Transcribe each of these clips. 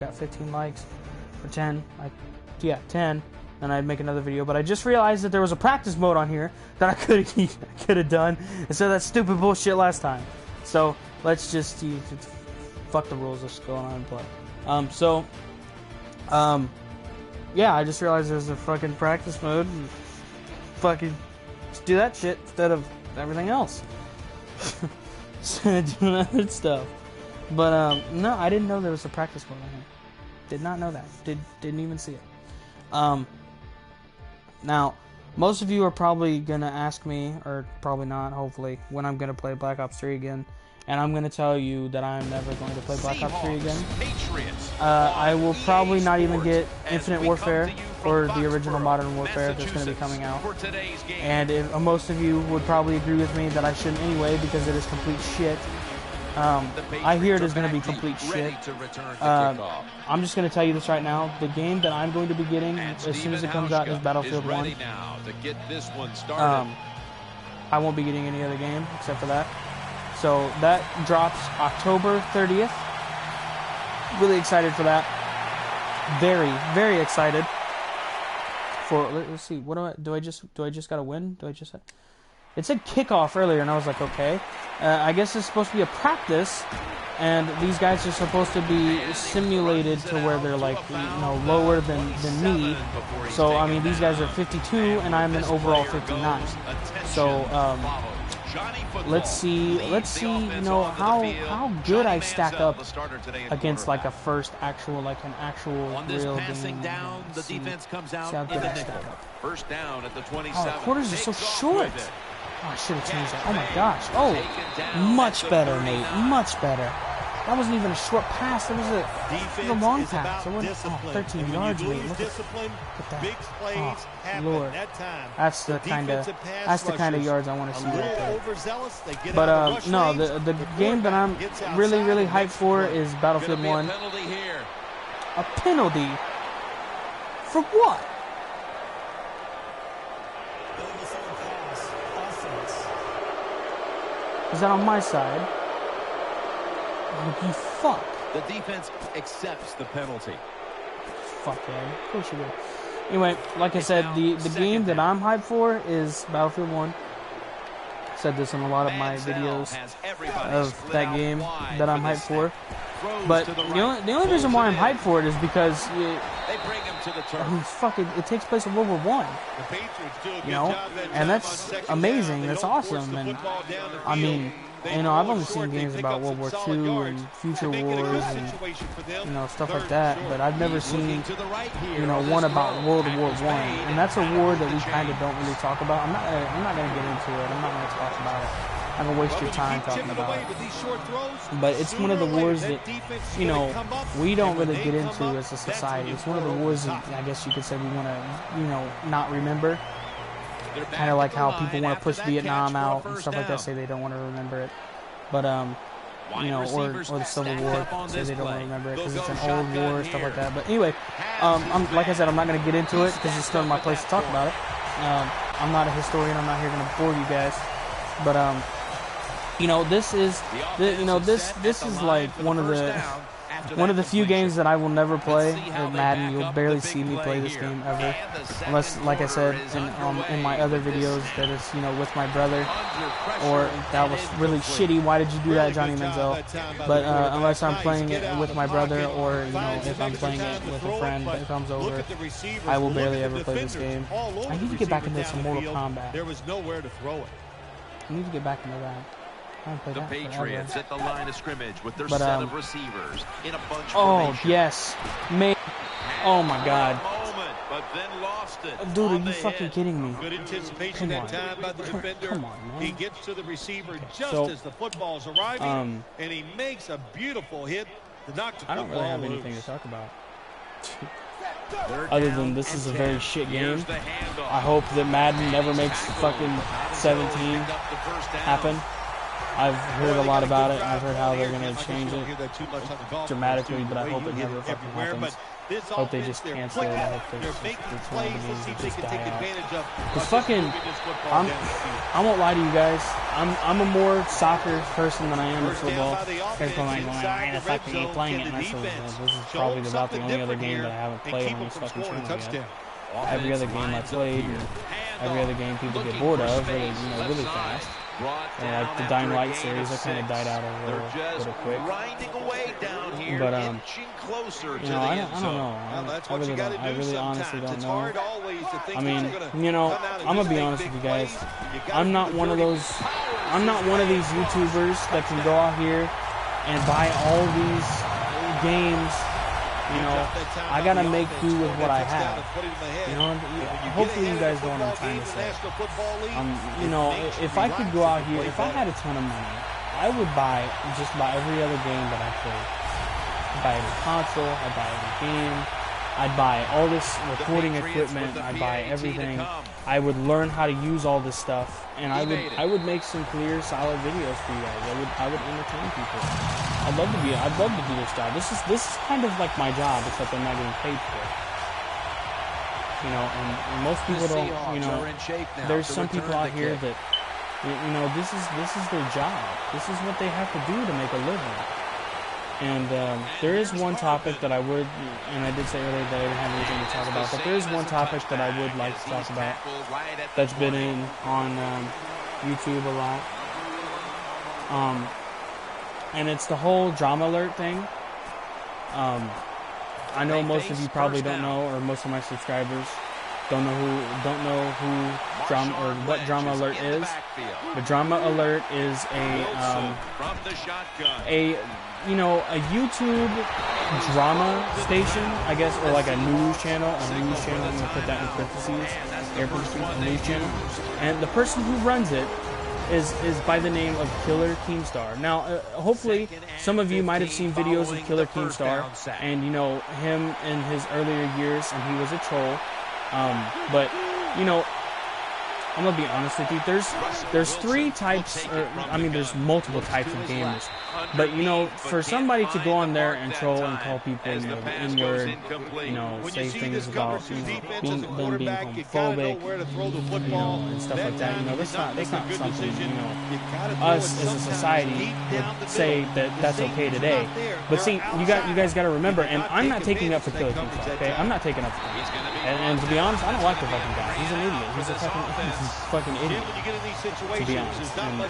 got 15 likes, or 10, yeah, 10, then I'd make another video. But I just realized that there was a practice mode on here that I could have done instead of that stupid bullshit last time. So let's just fuck the rules. Let's go on and play. Yeah, I just realized there's a fucking practice mode. And fucking just do that shit instead of everything else. Doing other stuff. But no, I didn't know there was a practice mode on here. Did not know that. Didn't even see it. Now, most of you are probably gonna ask me, or probably not, hopefully, when I'm gonna play Black Ops 3 again. And I'm gonna tell you that I'm never going to play Black Ops 3 again. I will probably not even get Infinite Warfare or the original Modern Warfare that's going to be coming out. And most of you would probably agree with me that I shouldn't anyway, because it is complete shit. I hear it is going to be complete shit. I'm just going to tell you this right now. The game that I'm going to be getting as soon as it comes out is Battlefield 1. I won't be getting any other game except for that. So that drops October 30th. Really excited for that. Very, very excited. For let's see, what do I just gotta win? It said kickoff earlier, and I was like, okay. I guess it's supposed to be a practice, and these guys are supposed to be simulated to where they're like, lower than me. So I mean, these guys are 52, and I'm an overall 59. So let's see, how good I stack up against like a first actual, real game. See how good I stack up. First down at the 27. Oh, the quarters are so short. Oh, I should have changed that. Oh my gosh. Oh, much better, mate. Much better. That wasn't even a short pass. It was a long pass. It wasn't, 13 yards, mate. Look at that. Oh, Lord. That's the kind of yards I want to see right there. But no, the game that I'm really, really hyped for is Battlefield 1. A penalty? For what? Is that on my side? Oh, you fuck. The defense accepts the penalty. Fuck, man. Of course you will. Anyway, like I said, the game that I'm hyped for is Battlefield 1. I said this in a lot of my videos of that game that I'm hyped for. But the only reason why I'm hyped for it is because it takes place in World War I. And that's amazing. That's awesome. And I mean, I've only seen games about World War II and future wars and stuff like that, but I've never seen one about World War I. And that's a war that we kind of don't really talk about. I'm not gonna get into it. I'm not gonna talk about it. I'm gonna waste your time talking about it. But it's one of the wars that we don't really get into as a society. It's one of the wars that I guess you could say we want to not remember. Kind of like how people want to push Vietnam out and stuff like that, say they don't want to remember it. But or the Civil War, say they don't want to remember it because it's an old war, stuff like that. But anyway, like I said, I'm not going to get into it because it's not my place to talk about it. I'm not a historian. I'm not here going to bore you guys. But this is like one of the few games that I will never play. Madden, you'll barely see me play this game ever, unless, like I said in my other videos, that is with my brother, or that was really shitty. Why did you do that, Johnny Menzel? But unless I'm playing it with my brother, or if I'm playing it with a friend that comes over, I will barely ever play this game. I need to get back into some Mortal Kombat. There was nowhere to throw it. I need to get back into that. The Patriots at the line of scrimmage with their set of receivers in a bunch formation. Yes. Oh my God. But then lost it. Dude, are you fucking kidding me? Good anticipation that time by the defender. Come on, man. He gets to the receiver just as the football's arriving, and he makes a beautiful hit to knock the football loose. I don't really have anything to talk about. Other than this is a very shit game. I hope that Madden never makes fucking 17 happen. I've heard a lot about it, and I've heard how they're going to change it dramatically, but I hope it never fucking happens. hope they just cancel it. I hope they're trying to just die out. Because fucking, I won't lie to you guys. I'm a more soccer person than I am a football. Guys are like, why the fuck are you playing it? And I said, this is probably about the only other game that I haven't played on this fucking channel yet. Every other game I played, and every other game people get bored of really, really fast. And like the Dying Light series, that kind of died out a little quick. But I don't know. I really honestly don't know. I mean, I'm gonna be honest with you guys. I'm not one of these YouTubers that can go out here and buy all these games. I gotta make do with what I have. Hopefully you guys know what I'm trying to say. If I could go out here, if I had a ton of money, I would buy just about every other game that I played. I'd buy every console, I'd buy every game, I'd buy all this recording equipment, I'd buy everything. I would learn how to use all this stuff, and I would make some clear, solid videos for you guys. I would entertain people. I'd love to do this job. This is kind of like my job, except I'm not getting paid for it. And most people don't. There's some people out here that, this is their job. This is what they have to do to make a living. And there is one topic that I would, and I did say earlier that I didn't have anything to talk about, but there is one topic that I would like to talk about that's been on YouTube a lot. And it's the whole drama alert thing. I know most of you probably don't know, or most of my subscribers don't know who drama or what drama alert is. The drama alert is a YouTube drama station, I guess, or like a news channel. I'm gonna put that in parentheses, a news channel. And the person who runs it is by the name of Killer Keemstar. Now, hopefully, some of you might have seen videos of Killer Keemstar, and him in his earlier years, and he was a troll. But I'm gonna be honest with you. There's three types. There's multiple types of gamers. But for somebody to go on there and troll and call people, the N-word, say things about being homophobic, and stuff like that. That's not something us as a society would say that's okay today. But see, you guys got to remember, and I'm not taking up for Killer Keemstar. Okay, I'm not taking up for him. And to be honest, I don't like the fucking guy. He's an idiot. He's a fucking idiot. To be honest, and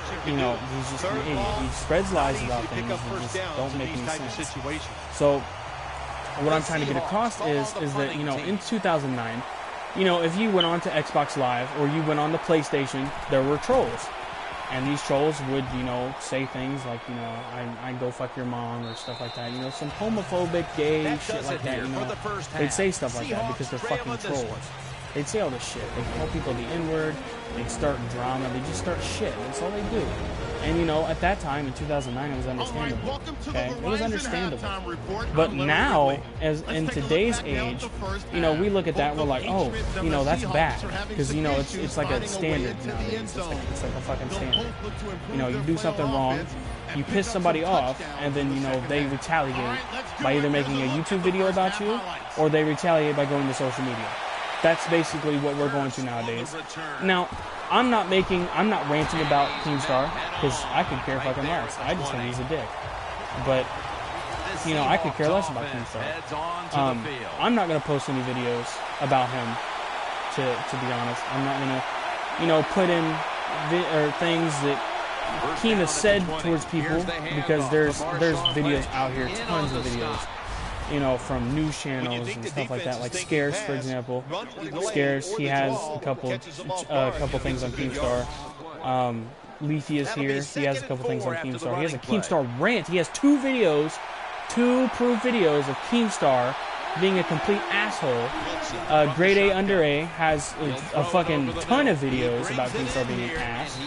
he's just an idiot. He spreads lies about things that just don't make any sense. So what I'm trying to get across is that in 2009, if you went on to Xbox Live or you went on the PlayStation, there were trolls. And these trolls would, say things like, I go fuck your mom or stuff like that. Some homophobic, gay shit like that. They'd say stuff like that because they're fucking trolls. They'd say all this shit. They'd call people the N-word. They'd start drama. They'd just start shit. That's all they do. And, at that time, in 2009, it was understandable. Okay? It was understandable. But now, as in today's age, we look at that and we're like, oh, that's bad. Because, it's like a standard nowadays. It's like a fucking standard. You do something wrong, you piss somebody off, and then, they retaliate by either making a YouTube video about you, or they retaliate by going to social media. That's basically what we're going to nowadays. Now, I'm not ranting about Keemstar, because I could care fucking less. I just think he's a dick. But, I could care less about Keemstar. I'm not going to post any videos about him, to be honest. I'm not going to, put in things that Keem has said towards people, because there's videos out here, tons of videos. From news channels and stuff like that, like Scarce, for example. Scarce, he has a couple things on Keemstar. Leafy is here. He has a couple things on Keemstar. He has a Keemstar rant. He has two proof videos of Keemstar being a complete asshole. Grade A Under A has a fucking ton of videos about Keemstar being an ass.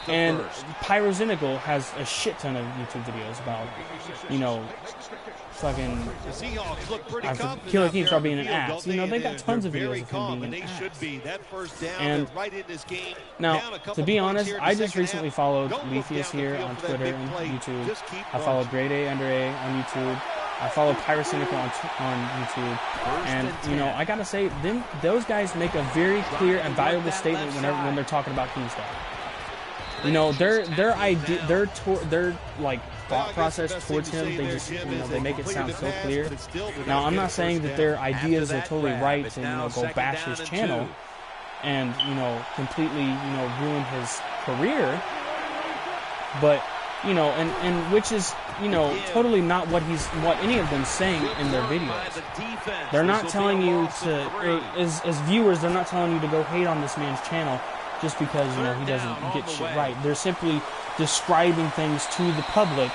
And Pyrozynical has a shit ton of YouTube videos about, fucking Killer Keemstar being an ass. They got tons of videos of him being an ass. And now, to be honest, I just recently followed Leafius here on Twitter and YouTube. I followed Grade A Under A on YouTube. I follow Pyrocynical on YouTube, and you know, I gotta say, those guys make a very clear and valuable statement when they're talking about Keemstar. You know, their like thought process towards him, they just, you know, they make it sound so clear. Now, I'm not saying that their ideas are totally right to, you know, go bash his channel and, you know, completely, you know, ruin his career, but, you know, and which is, you know, totally not what any of them saying in their videos. They're not telling you to, as viewers, they're not telling you to go hate on this man's channel just because, you know, he doesn't get shit right. They're simply describing things to the public,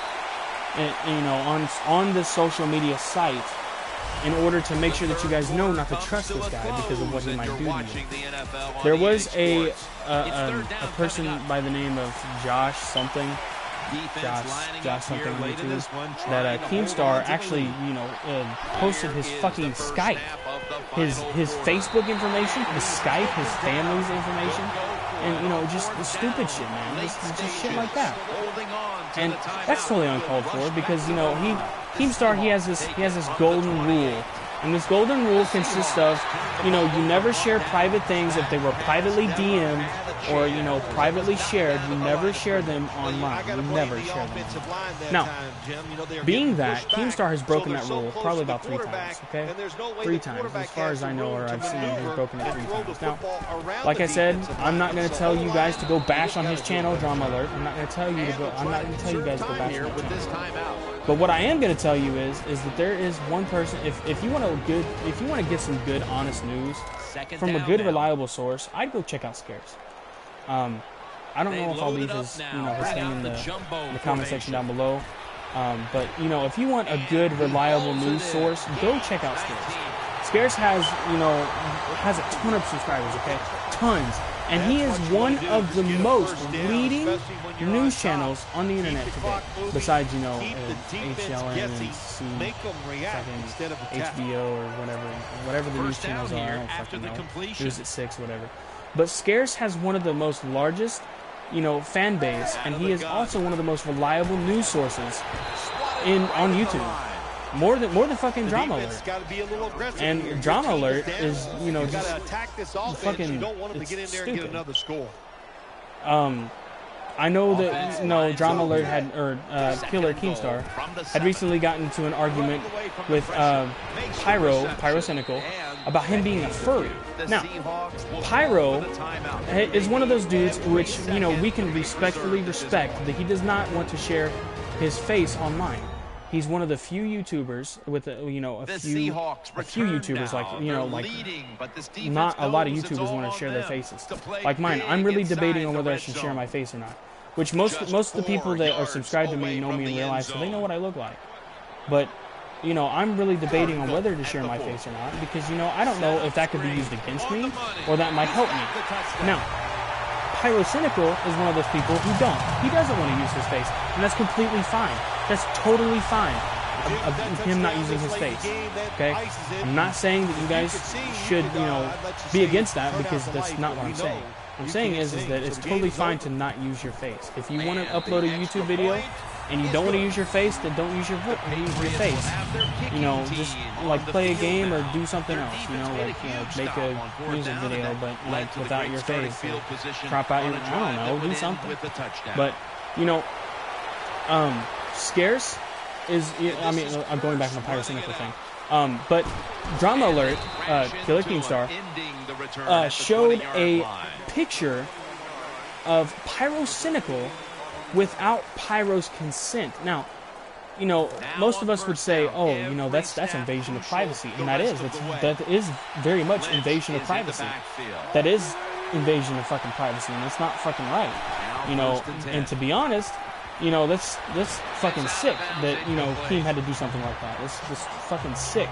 you know, on the social media site, in order to make sure that you guys know not to trust this guy because of what he might do to you. There was a person by the name of Josh something on YouTube that Keemstar actually, you know, posted his fucking Skype, his Facebook information, his Skype, his family's information, and, you know, just the stupid shit, man. Just shit like that. And that's totally uncalled for because, you know, Keemstar, he has this golden rule. And this golden rule consists of, you know, you never share private things if they were privately DM'd or, you know, privately shared. You never share them online. You never share them online. Now, being that, Keemstar has broken that rule probably about 3 times, okay? 3 times, as far as I know, or I've seen him, he's broken it 3 times. Now, like I said, I'm not going to tell you guys to go bash on his channel, Drama Alert. I'm not going to tell you to go, I'm not going to tell you guys to go bash on his channel. But what I am going to tell you is that there is one person, if you want to get some good, honest news from a good, reliable source, I'd go check out Scares. I don't know if I'll leave his, you know, his thing in the comment section down below. But, you know, if you want a good, reliable news source, go check out Scares. Scares has, you know, has a ton of subscribers, okay? Tons. And he is one of the most leading news channels on the internet today. Besides, you know, HLN and HBO or whatever the news channels are. I don't fucking know. News at 6, whatever. But Scares has one of the most largest, you know, fan base, and he is also one of the most reliable news sources on YouTube. More than fucking Drama Alert. And Drama Alert is, you know, just fucking, it's stupid. I know that, you know, Drama Alert had, or Killer Keemstar had recently gotten into an argument with Pyrocynical about him being a furry. Now, Pyro is one of those dudes which, you know, we can respectfully respect that he does not want to share his face online. He's one of the few YouTubers with, you know, a few YouTubers, like, you know, like, not a lot of YouTubers want to share their faces. Like mine, I'm really debating on whether I should share my face or not. Which most of the people that are subscribed to me know me in real life, so they know what I look like. But, you know, I'm really debating on whether to share my face or not, because, you know, I don't know if that could be used against me, or that might help me. Now, Pyrocynical is one of those people who don't. He doesn't want to use his face, and that's completely fine. That's totally fine, of him not using his face, okay? I'm not saying that you guys should, you know, be against that, because that's not what I'm saying. What I'm saying is that it's totally fine to not use your face. If you want to upload a YouTube video, and you don't want to use your face, then don't use your face. You know, just like play a game or do something else. You know, like, you know, make a music video, but like without your face. Crop out your, I don't know, do something. But, you know, Scarce is, I mean, I'm going back to the Pyrocynical thing. But Drama Alert, Killer Keemstar, showed a picture of Pyrocynical without Pyro's consent. Now, you know, most of us would say, oh, you know, that's invasion of privacy, and that is very much invasion of privacy. That is invasion of fucking privacy, and that's not fucking right. You know, and to be honest, you know, that's fucking sick that, you know, Keem had to do something like that. It's fucking sick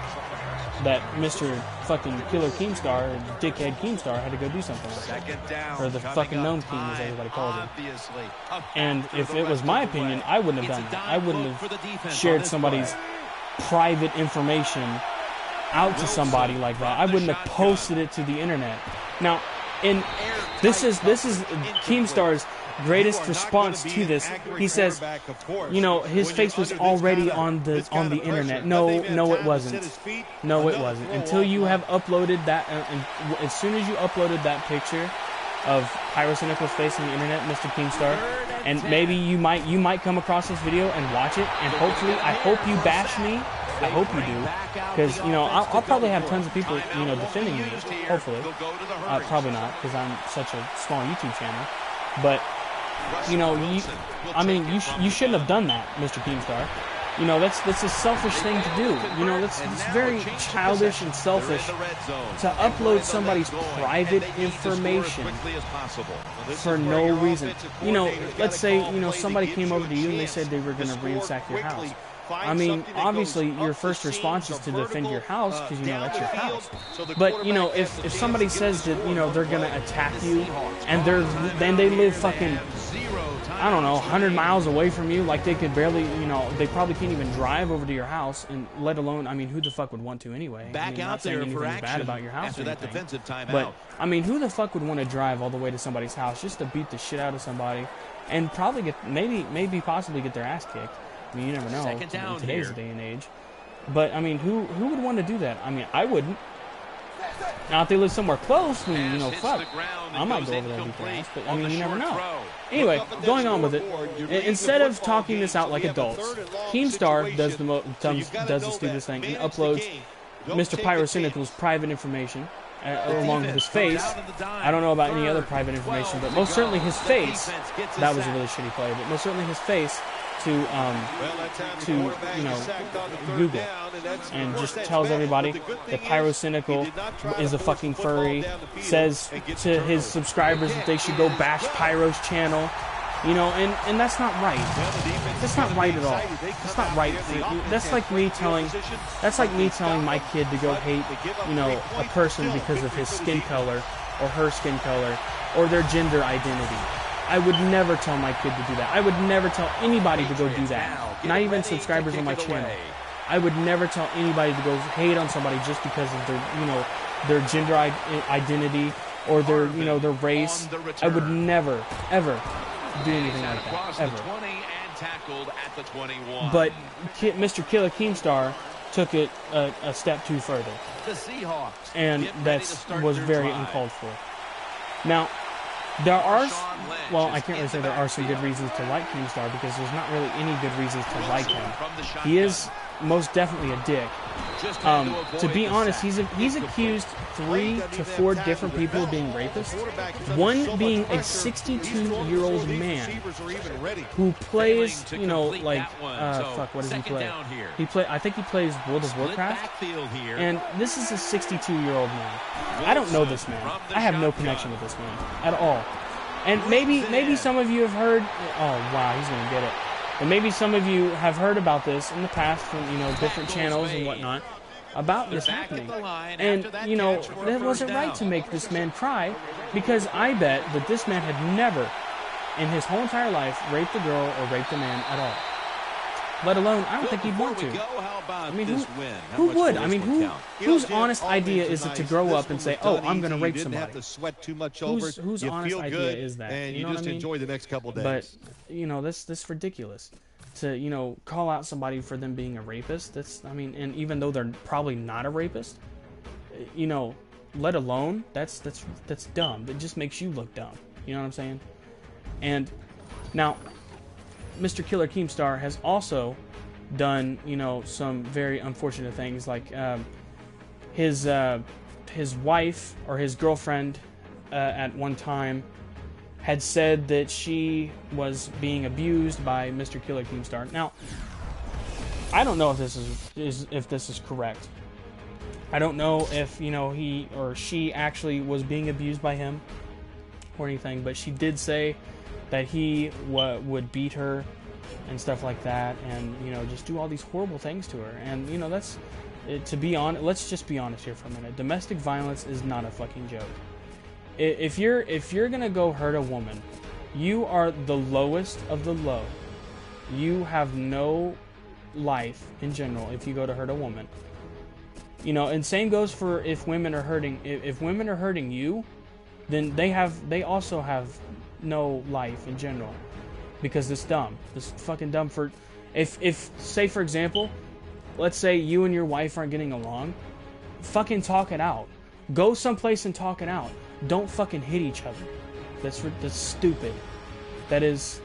that Mr. fucking Killer Keemstar, or Dickhead Keemstar, had to go do something like that. Or the fucking Gnome King, as everybody calls him. And if it was my opinion, I wouldn't have done that. I wouldn't have shared somebody's private information out to somebody like that. I wouldn't have posted it to the internet. Now, this is Keemstar's greatest response to this, he says, you know, his face was already on the internet. No, it wasn't. No, it wasn't. Until you have uploaded that, and as soon as you uploaded that picture of Pyrocynical's face on the internet, Mr. Keemstar, and maybe you might come across this video and watch it, and hopefully, I hope you bash me. I hope you do, because, you know, I'll probably have tons of people, you know, defending me, hopefully. Probably not, because I'm such a small YouTube channel. But, you know, you shouldn't have done that, Mr. Keemstar. You know, that's a selfish thing to do. You know, that's very childish and selfish to upload somebody's private information for no reason. You know, let's say, you know, somebody came over to you and they said they were going to ransack your house. I mean, obviously, your first response is to defend your house because, you know, that's your house. But, you know, if somebody says that, you know, they're going to attack you and then they live fucking, I don't know, 100 miles away from you, like they could barely, you know, they probably can't even drive over to your house, and let alone, I mean, who the fuck would want to anyway? Back out there for action bad about your house after that defensive timeout. But, I mean, who the fuck would want to drive all the way to somebody's house just to beat the shit out of somebody and probably get, maybe possibly get their ass kicked? I mean, you never know in today's day and age. But, I mean, who would want to do that? I mean, I wouldn't. Now, if they live somewhere close, then, you know, fuck, I might go over there and beat their ass. But, I mean, you never know. Anyway, going on with it, instead of talking this out like adults, Keemstar does the stupidest thing and uploads Mr. Pyrocynical's private information along with his face. I don't know about any other private information, but most certainly his face. That was a really shitty play, but most certainly his face to you know, Google, and just tells everybody that Pyrocynical is a fucking furry, says to his subscribers that they should go bash Pyro's channel, you know, and that's not right. That's not right at all. That's not right. That's like me telling my kid to go hate, you know, a person because of his skin color or her skin color or their gender identity. I would never tell my kid to do that. I would never tell anybody to go do that. Not even subscribers on my channel. I would never tell anybody to go hate on somebody just because of their, you know, their gender identity or their, you know, their race. I would never, ever do anything like that. Ever. But Mr. Killer Keemstar took it a step too further. And that was very uncalled for. Now, there are, well, I can't really say there are some good reasons to like Keemstar because there's not really any good reasons to like him. He is most definitely a dick. To be honest, he's accused 3 to 4 different people of being rapists. One being a 62-year-old man who plays, you know, like, fuck, what does he play? I think he plays World of Warcraft. And this is a 62-year-old man. I don't know this man. I have no connection with this man at all. And maybe some of you have heard. Oh wow, he's gonna get it. And maybe some of you have heard about this in the past from, you know, different channels and whatnot about this happening. And, you know, that wasn't right to make this man cry because I bet that this man had never in his whole entire life raped a girl or raped a man at all. Let alone, I don't think he'd want to. I mean, who would? I mean, whose honest idea is it to grow up and say, "Oh, I'm going to rape somebody"? Whose honest idea is that? And you just enjoy the next couple days. But you know, this ridiculous to, you know, call out somebody for them being a rapist. That's, I mean, and even though they're probably not a rapist, you know, let alone that's dumb. It just makes you look dumb. You know what I'm saying? And now, Mr. Killer Keemstar has also done, you know, some very unfortunate things, like his wife or his girlfriend at one time had said that she was being abused by Mr. Killer Keemstar. Now, I don't know if this is correct. I don't know if, you know, he or she actually was being abused by him or anything, but she did say that he would beat her and stuff like that, and, you know, just do all these horrible things to her. And, you know, that's, to be honest, let's just be honest here for a minute. Domestic violence is not a fucking joke. If you're gonna go hurt a woman, you are the lowest of the low. You have no life in general if you go to hurt a woman. You know, and same goes for if women are hurting. If women are hurting you, then they also have no life in general. Because it's dumb. It's fucking dumb for... If say, for example, let's say you and your wife aren't getting along, fucking talk it out. Go someplace and talk it out. Don't fucking hit each other. That's stupid. That is...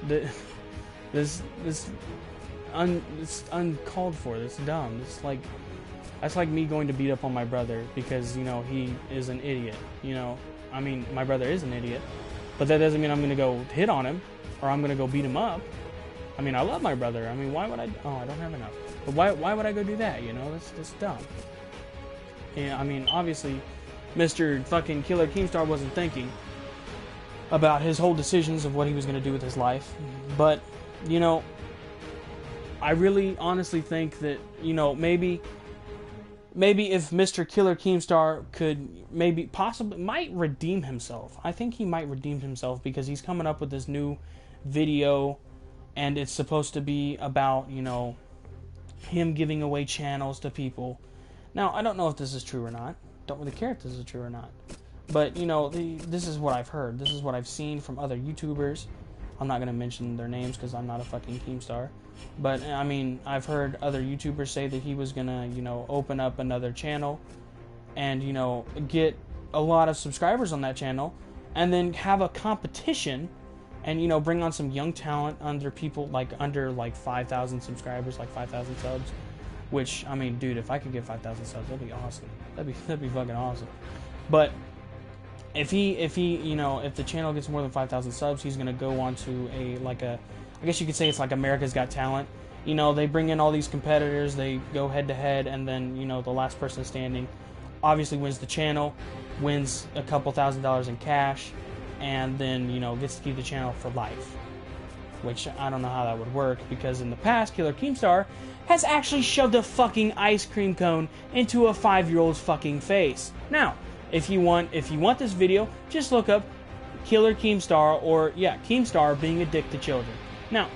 It's uncalled for. That's dumb. It's like... That's like me going to beat up on my brother because, you know, he is an idiot. You know, I mean, my brother is an idiot. But that doesn't mean I'm going to go hit on him. Or I'm going to go beat him up. I mean, I love my brother. I mean, why would I... Oh, I don't have enough. But why would I go do that, you know? That's dumb. Yeah, I mean, obviously, Mr. fucking Killer Keemstar wasn't thinking about his whole decisions of what he was going to do with his life. But, you know, I really honestly think that, you know, maybe if Mr. Killer Keemstar could might redeem himself. I think he might redeem himself because he's coming up with this new video and it's supposed to be about, you know, him giving away channels to people. Now, I don't know if this is true or not. Don't really care if this is true or not. But, you know, this is what I've heard. This is what I've seen from other YouTubers. I'm not going to mention their names because I'm not a fucking Keemstar. But, I mean, I've heard other YouTubers say that he was going to, you know, open up another channel and, you know, get a lot of subscribers on that channel and then have a competition and, you know, bring on some young talent under 5,000 subscribers, like 5,000 subs. Which, I mean, dude, if I could get 5,000 subs, that'd be awesome. That'd be fucking awesome. But if you know, if the channel gets more than 5,000 subs, he's gonna go on to I guess you could say it's like America's Got Talent. You know, they bring in all these competitors, they go head to head, and then, you know, the last person standing obviously wins the channel, wins a couple $1,000s in cash, and then, you know, gets to keep the channel for life. Which I don't know how that would work, because in the past, Killer Keemstar has actually shoved a fucking ice cream cone into a 5-year-old's fucking face. Now, if you want this video, just look up Killer Keemstar, or Keemstar being a dick to children. Now,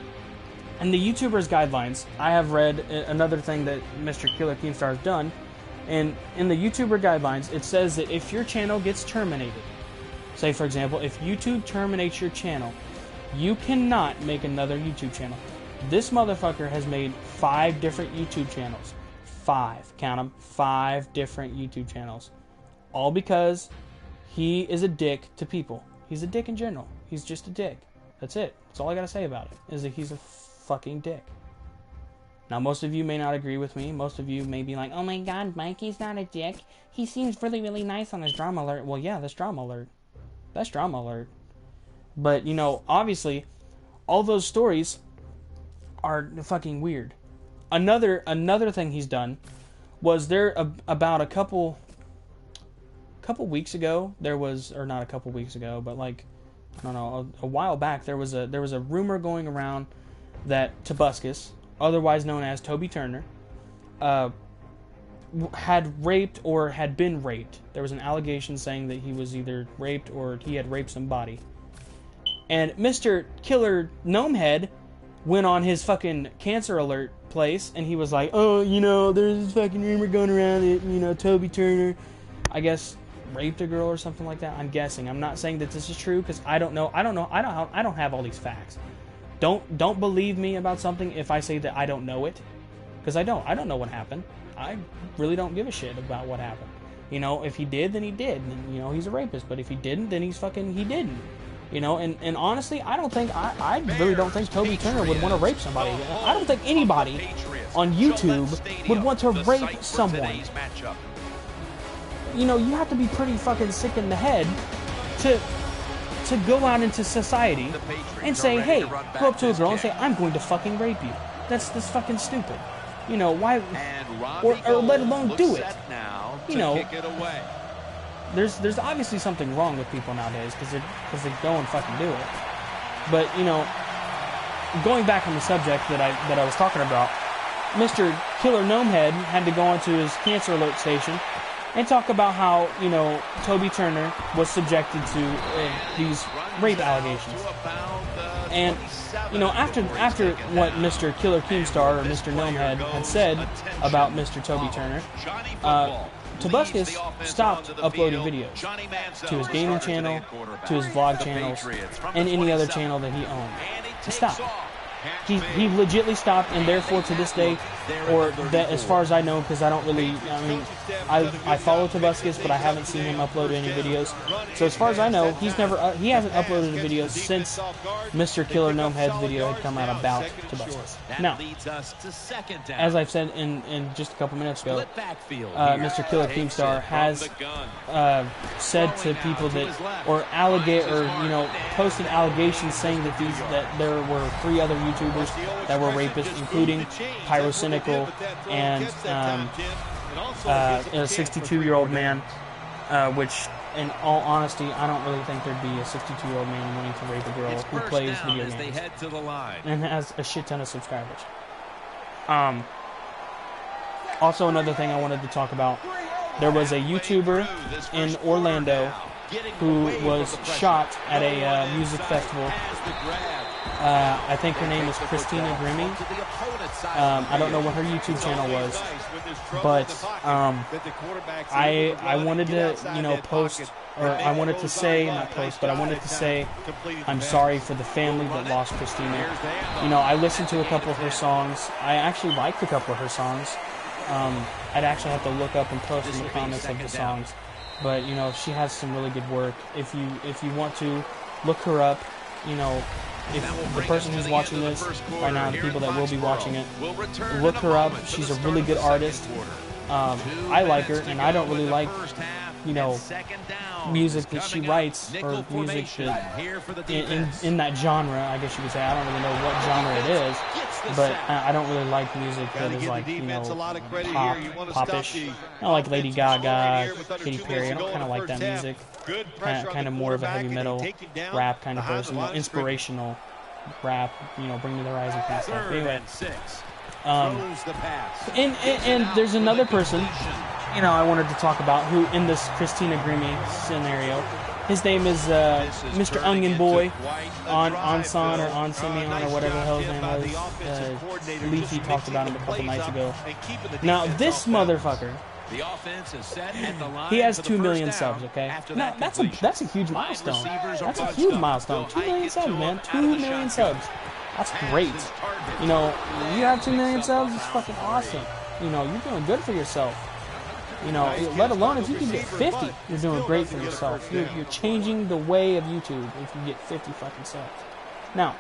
in the YouTuber's guidelines, I have read another thing that Mr. Killer Keemstar has done, and in the YouTuber guidelines, it says that if your channel gets terminated, say for example, if YouTube terminates your channel, you cannot make another YouTube channel. This motherfucker has made 5 different YouTube channels. 5, count them, 5 different YouTube channels. All because he is a dick to people. He's a dick in general. He's just a dick. That's it. That's all I gotta say about it, is that he's a fucking dick. Now, most of you may not agree with me. Most of you may be like, oh my god, Mikey's not a dick. He seems really, really nice on his drama alert. Well, yeah, that's drama alert. That's drama alert. But, you know, obviously, all those stories are fucking weird. Another thing he's done was about a couple weeks ago, there was, or not a couple weeks ago, but like, I don't know, a while back, there was a rumor going around that Tobuscus, otherwise known as Toby Turner, had raped or had been raped. There was an allegation saying that he was either raped or he had raped somebody. And Mr. Killer Gnomehead went on his fucking cancer alert place, and he was like, oh, you know, there's this fucking rumor going around that, you know, Toby Turner, I guess, raped a girl or something like that. I'm guessing. I'm not saying that this is true, because I don't know. I don't have all these facts. Don't believe me about something if I say that I don't know it, because I don't know what happened. I really don't give a shit about what happened. You know, if he did, then he did. And, you know, he's a rapist. But if he didn't, then he didn't. You know, and honestly, I really don't think Toby Turner would want to rape somebody. I don't think anybody on YouTube would want to rape someone. You know, you have to be pretty fucking sick in the head to go out into society and say, hey, go up to a girl and say, I'm going to fucking rape you. That's fucking stupid. You know, why, or let alone do it. You know, there's obviously something wrong with people nowadays because they go and fucking do it. But, you know, going back on the subject that I was talking about, Mr. Killer Gnomehead had to go onto his cancer alert station and talk about how, you know, Toby Turner was subjected to these rape allegations. And, you know, after what Mr. Killer Keemstar or Mr. Gnomehead had said about Mr. Toby Turner, Tobuscus stopped uploading videos to his gaming channel, to his vlog channels, and any other channel that he owned. He stopped. He legitimately stopped, and therefore to this day, or that as far as I know, because I don't really, I mean, I follow Tobuscus, but I haven't seen him upload any videos. So as far as I know, he hasn't uploaded a video since Mr. Killer Gnome Head's video had come out about Tobuscus. Now, as I've said in just a couple minutes ago, Mr. Killer Keemstar has said to people that, or posted allegations saying that there were 3 other YouTubers that were rapists, including Pyrocynical and a 62-year-old man, which, in all honesty, I don't really think there'd be a 62-year-old man wanting to rape a girl who plays video games and has a shit ton of subscribers. Also, another thing I wanted to talk about, there was a YouTuber in Orlando who was shot at a music festival. I think her name is Christina Grimmie. I don't know what her YouTube channel was, but I wanted to, post, or I wanted to say, not post, but I wanted to say I'm sorry for the family that lost Christina. I listened to a couple of her songs. I actually liked a couple of her songs. I'd actually have to look up and post in the comments of the songs, but she has some really good work. If you want to look her up, if the person who's watching this right now, the people that will be watching it, look her up. She's a really good artist. I like her, and I don't really like, music that she writes, or music that in that genre, I guess you could say. I don't really know what genre it is, but I don't really like music that is like, popish. I don't like Lady Gaga, Katy Perry. I don't kind of like that music. Kind of more of a heavy metal rap kind of person, inspirational rap, Bring Me the Horizon kind of stuff. Anyway, and there's another person, I wanted to talk about who in this Christina Grimmie scenario. His name is Mr. Onion Boy, Anson or Onsemion or whatever the hell his name was. Leafy talked about him a couple nights ago. Now this motherfucker, he has 2 million subs, okay? Now, that's a huge milestone. That's a huge milestone. 2 million subs, man. 2 million subs. That's great. You have 2 million subs, it's fucking awesome. You're doing good for yourself. Let alone if you can get 50, you're doing great for yourself. You're changing the way of YouTube if you get 50 fucking subs. Now,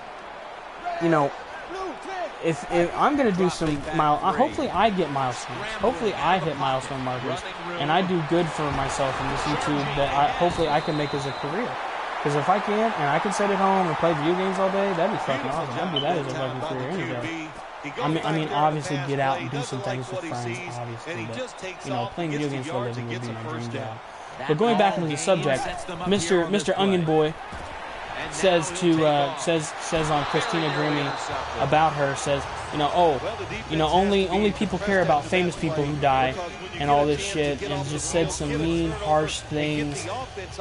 if I'm gonna do some hopefully I get milestones. Hopefully I hit milestone markers, and I do good for myself in this YouTube that hopefully I can make as a career. Because if I can, and I can sit at home and play video games all day, that'd be fucking awesome. I'd do that as a fucking career any day. I mean, obviously get out and do some things with friends, obviously, but playing video games for a living would be my dream job. But going back into the subject, Mr. Onion Boy says on Christina Grimmie about her, says, only people care about famous people who die and all this shit, and just said some mean, harsh things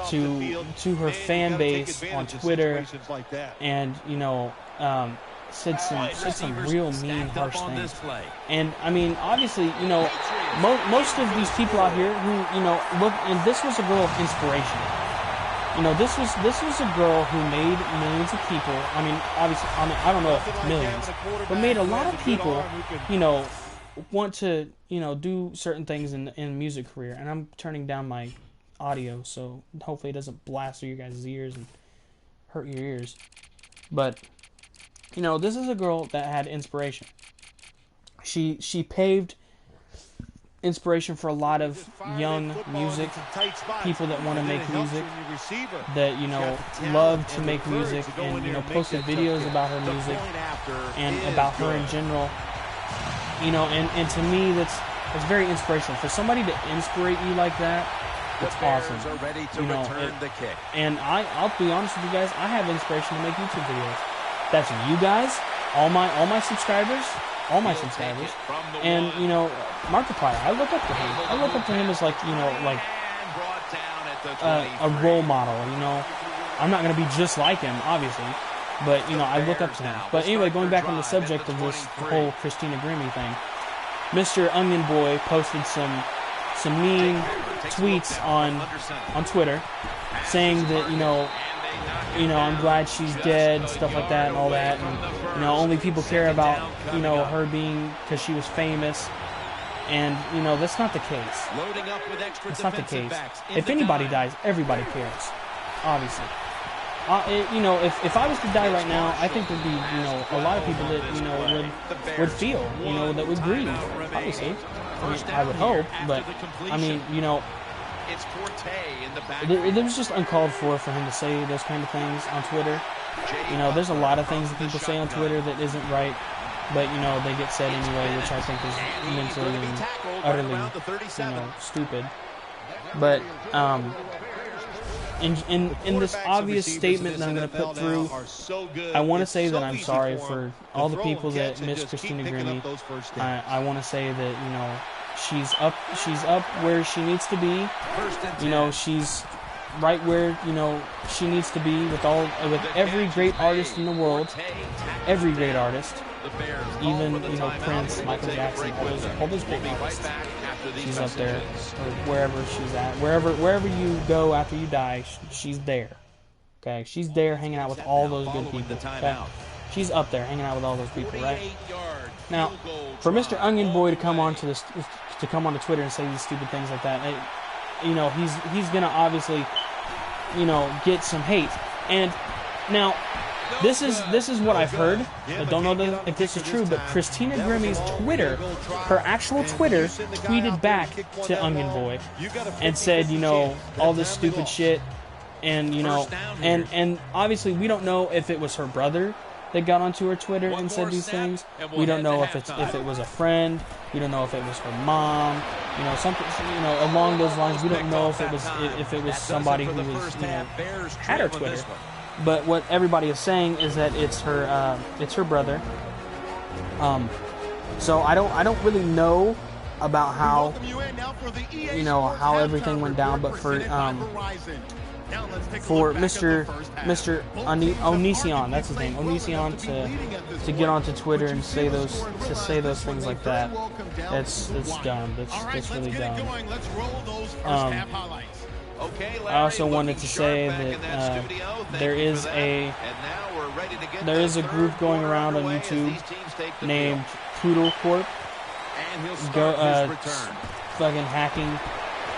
to her fan base on Twitter, and said some real mean, harsh things. And I mean, obviously, most of these people out here who look, and this was a girl of inspiration. This was a girl who made millions of people. I mean, obviously, I don't know if it's millions, but made a lot of people, want to, do certain things in the music career. And I'm turning down my audio, so hopefully it doesn't blast through your guys' ears and hurt your ears. But, this is a girl that had inspiration. She paved inspiration for a lot of young music people that want to make music, that love to make music, and posted videos about her music and about her in general, and to me that's very inspirational. For somebody to inspire you like that, it's awesome. And I'll be honest with you guys, I have inspiration to make YouTube videos. That's you guys, all my subscribers, and Markiplier. I look up to him. I look up to him as like a role model. I'm not gonna be just like him, obviously, but I look up to him. But anyway, going back on the subject of this whole Christina Grimmie thing, Mr. Onion Boy posted some some mean tweets on Twitter saying that, you know, I'm glad she's dead, stuff like that and all that, and, you know, only people care about, you know, her being because she was famous. And, you know, that's not the case. That's not the case. If anybody dies, everybody cares, obviously. You know, if I was to die right now, I think there'd be, you know, a lot of people that, you know, would feel, you know, that would grieve, obviously. I mean, I would hope, but, I mean, you know, it was just uncalled for him to say those kind of things on Twitter. You know, there's a lot of things that people say on Twitter that isn't right, but, you know, they get said anyway, which I think is mentally and utterly, you know, stupid. But, in this obvious statement that I'm going to put through, I want to say that I'm sorry for all the people that miss Christina Grimmie. I want to say that, you know, she's up where she needs to be. You know, she's right where, you know, she needs to be with every great artist in the world, every great artist, even, you know, Prince, Michael Jackson, all those great artists. She's up there, or wherever she's at, wherever you go after you die, she's there. Okay, she's there hanging out with all those good people. Okay? She's up there hanging out with all those people, right? Now, for Mr. Onion Boy to come on to Twitter and say these stupid things like that, you know, he's gonna obviously, you know, get some hate. And now, this is what I've heard. I don't know if this is true, but Christina Grimmie's Twitter, her actual Twitter, tweeted back to Onion Boy and said, you know, all this stupid shit, and, you know, and obviously we don't know if it was her brother that got onto her Twitter and said these things. We don't know if it was a friend. We don't know if it was her mom. You know, something, you know, along those lines. We don't know if it was somebody who was, you know, had her Twitter. But what everybody is saying is that it's her brother. So I don't really know about how, you know, how everything went down, but for Mr. Onision, that's his name, Onision, to get onto Twitter and say those things like that, that's dumb. That's really dumb. I also wanted to say that there is a group going around on YouTube named Poodle Corp. Fucking hacking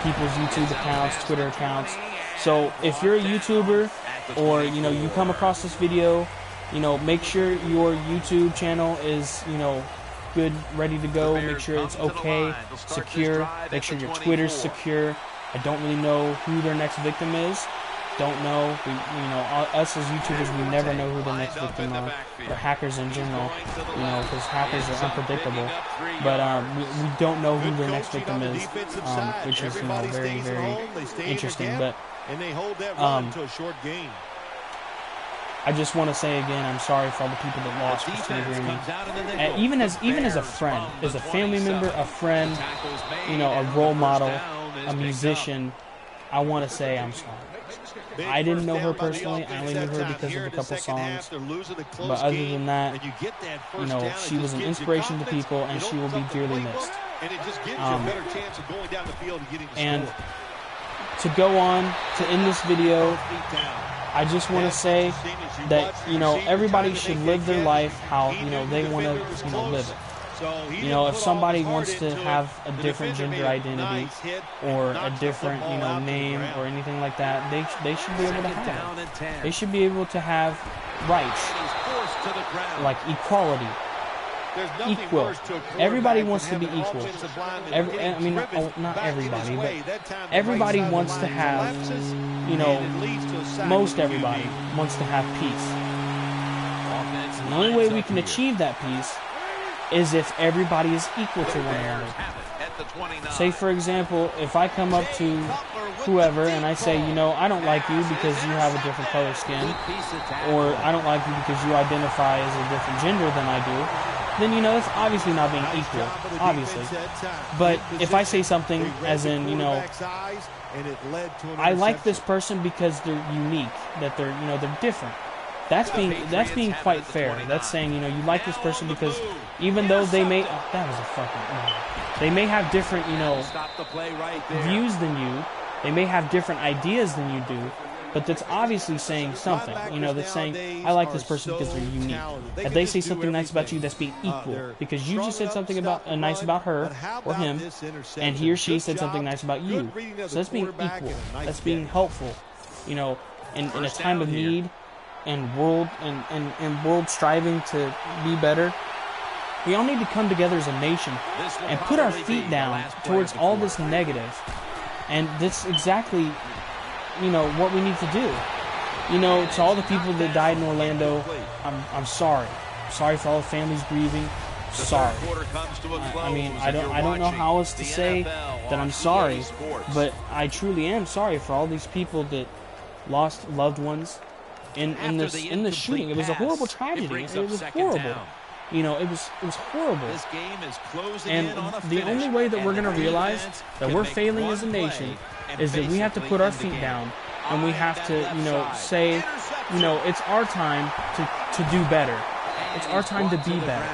people's YouTube accounts, Twitter accounts. So if you're a YouTuber, or, you know, you come across this video, you know, make sure your YouTube channel is, you know, good, ready to go. Make sure it's okay, secure. Make sure your Twitter's secure. I don't really know who their next victim is. Don't know. You know, us as YouTubers, we never know who the next victim are. Or hackers in general, you know, because hackers are unpredictable. But we don't know who their next victim is, which is, you know, very, very interesting. But I just want to say again, I'm sorry for all the people that lost Christina Grimmie. Even as a friend, as a family member, a friend, you know, a role model, a musician, I want to say I'm sorry. I didn't know her personally. I only knew her because of a couple songs. But other than that, you know, she was an inspiration to people, and she will be dearly missed. And to go on to end this video, I just want to say that, you know, everybody should live their life how, you know, they want to, you know, live it. You know, if somebody wants to have a different gender identity or a different, you know, name or anything like that, they should be able to have it. They should be able to have rights, like equality. Equal. Everybody wants to be equal. I mean, not everybody, but everybody wants to have, you know, most everybody wants to have peace. And the only way we can achieve that peace is if everybody is equal to one another. Say, for example, if I come up to whoever and I say, you know, I don't like you because you have a different color skin, or I don't like you because you identify as a different gender than I do, then, you know, it's obviously not being equal, obviously. But if I say something as in, you know, I like this person because they're unique, that they're, you know, they're different. that's being quite fair. That's saying, you know, you like this person because even though they may that was a fucking they may have different, you know, views than you, they may have different ideas than you do, but that's obviously saying something. You know, that's saying, I like this person because they're unique. If they say something nice about you, that's being equal. Because you just said something about nice about her or him, and he or she said something nice about you. So that's being equal. That's being helpful. You know, in a time of need and world striving to be better, we all need to come together as a nation and put our feet down towards all this negative. And that's exactly, you know, what we need to do. You know, to all the people that died in Orlando, I'm sorry. I'm sorry for all the families grieving. Sorry. I mean, I don't know how else to say that I'm sorry, but I truly am sorry for all these people that lost loved ones in the shooting. It was a horrible tragedy. It was horrible. You know, it was horrible. And the only way that we're going to realize that we're failing as a nation is that we have to put our feet down and we have to, you know, say, you know, it's our time to do better. It's our time to be better.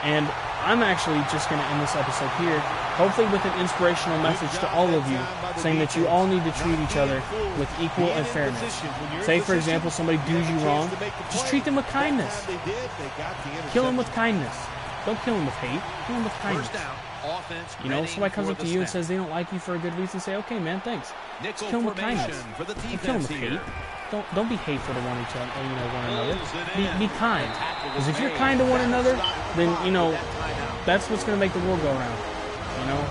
And I'm actually just going to end this episode here, hopefully with an inspirational message to all of you, saying that you all need to treat each other with equal and fairness. Say, for example, somebody does you wrong, just treat them with kindness. Kill them with kindness. Don't kill them with hate. Kill them with kindness. You know, if somebody comes up to you and says they don't like you for a good reason, say, okay, man, thanks. Just kill them with kindness. Don't kill them with hate. Don't be hateful to one another. Be kind. Because if you're kind to one another, then, you know, that's what's going to make the world go around. You know?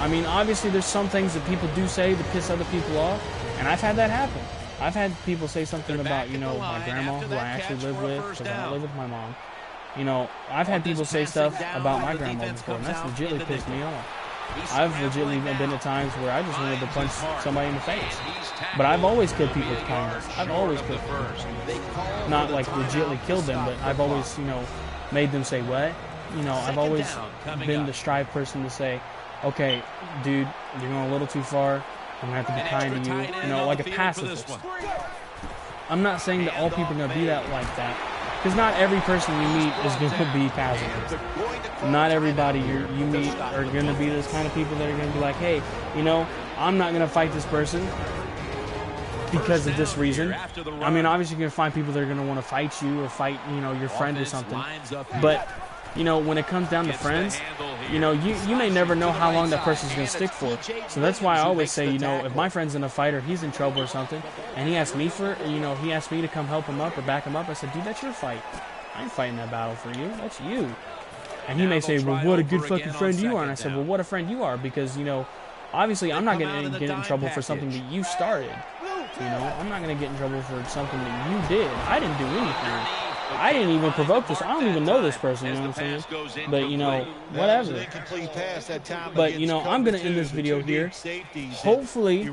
I mean, obviously there's some things that people do say to piss other people off, and I've had that happen. I've had people say something about, you know, my grandma, who I actually live with, because I don't live with my mom. You know, I've had people say stuff about my grandma before, and that's legitimately pissed me off. I've legitimately been at times where I just wanted to punch somebody in the face. But I've always killed people with kindness. I've always killed people. Not like legitimately killed them, but I've always, you know, made them say what? You know, I've always been the strive person to say, okay, dude, you're going a little too far. I'm going to have to be kind to you. You know, like a pacifist. I'm not saying that all people are going to be that like that. Because not every person you meet is going to be pacifist. Not everybody you meet are going to be those kind of people that are going to be like, hey, you know, I'm not going to fight this person because of this reason. I mean, obviously you're going to find people that are going to want to fight you or fight, you know, your friend or something. But, you know, when it comes down to friends, you know, you may never know how long that person's going to stick for. So that's why I always say, you know, if my friend's in a fight or he's in trouble or something, and he asks me to come help him up or back him up, I said, dude, that's your fight. I ain't fighting that battle for you. That's you. And he may say, well, what a good fucking friend you are. And I said, well, what a friend you are, because, you know, obviously I'm not going to get in trouble for something that you started. You know, I'm not going to get in trouble for something that you did. I didn't do anything. I didn't even provoke this. I don't even know this person, you know what I'm saying? But, you know, whatever. But, you know, I'm going to end this video here. Hopefully,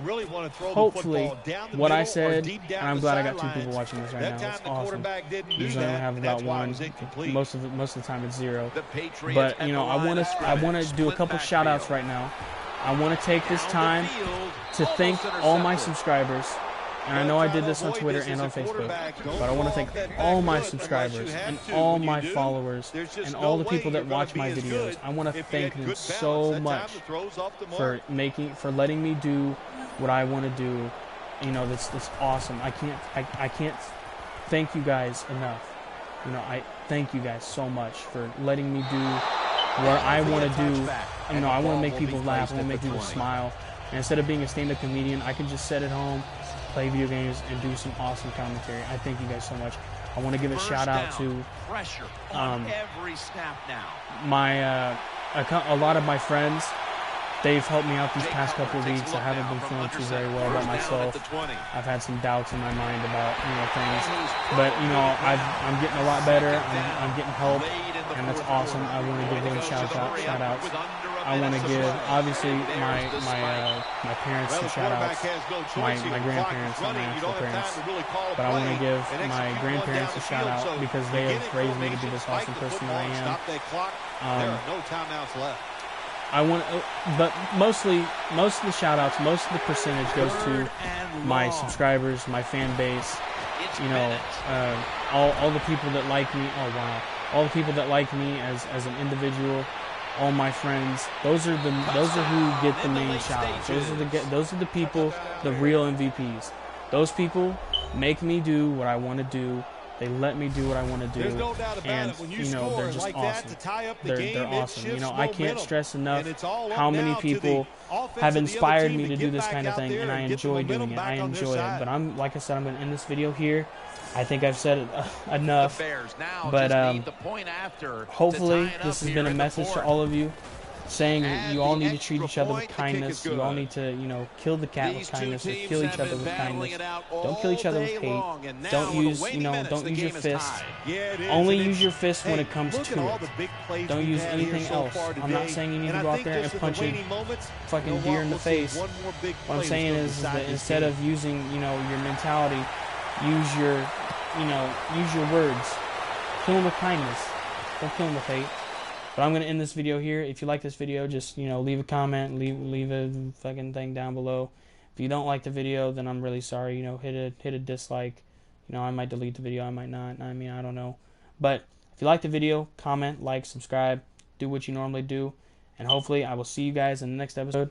what I said, and I'm glad I got 2 people watching this right now. It's awesome. Usually I only have about 1. Most of the time it's 0. But, you know, I want to do a couple shout-outs right now. I want to take this time to thank all my subscribers. And I know I did this on Twitter and on Facebook, but I want to thank all my subscribers and all my followers and all the people that watch my videos. I want to thank them so much for letting me do what I want to do. You know, that's awesome. I can't thank you guys enough. You know, I thank you guys so much for letting me do what I want to do. You know, I want to make people laugh. I want to make people smile. And instead of being a stand-up comedian, I can just sit at home, play video games, and do some awesome commentary. I thank you guys so much. I want to give a shout-out to a lot of my friends. They've helped me out these past couple of weeks. I haven't been feeling too very well about myself. I've had some doubts in my mind about, you know, things. But, you know, I'm getting a lot better. I'm getting help, and that's awesome. I want to give them shout-outs. I want to give, obviously, my parents some shout-outs, my grandparents, not my actual parents. But I want to give my grandparents a shout-out because they have raised me to be this awesome person that I am. But most of the shout-outs, most of the percentage goes to my subscribers, my fan base, you know, all the people that like me. Oh wow, all the people that like me as an individual, all my friends. Those are who get the main shout-outs. Those are the people, the real MVPs. Those people make me do what I want to do. They let me do what I want to do, and you know, they're just awesome. They're awesome. You know, I can't stress enough how many people have inspired me to do this kind of thing, and I enjoy doing it. I enjoy it. But like I said, I'm going to end this video here. I think I've said it enough, but hopefully this has been a message to all of you, saying you all need to treat each other with kindness. You all need to, you know, kill the cat with kindness, or kill each other with kindness. Don't kill each other with hate. Don't use, you know, don't use your fist. Only use your fist when it comes to it. Don't use anything else. I'm not saying you need to go out there and punch a fucking deer in the face. What I'm saying is that instead of using, you know, your mentality, use your, you know, use your words. Kill them with kindness. Don't kill them with hate. But I'm going to end this video here. If you like this video, just, you know, leave a comment, leave a fucking thing down below. If you don't like the video, then I'm really sorry. You know, hit a dislike. You know, I might delete the video, I might not. I mean, I don't know. But if you like the video, comment, like, subscribe, do what you normally do. And hopefully I will see you guys in the next episode.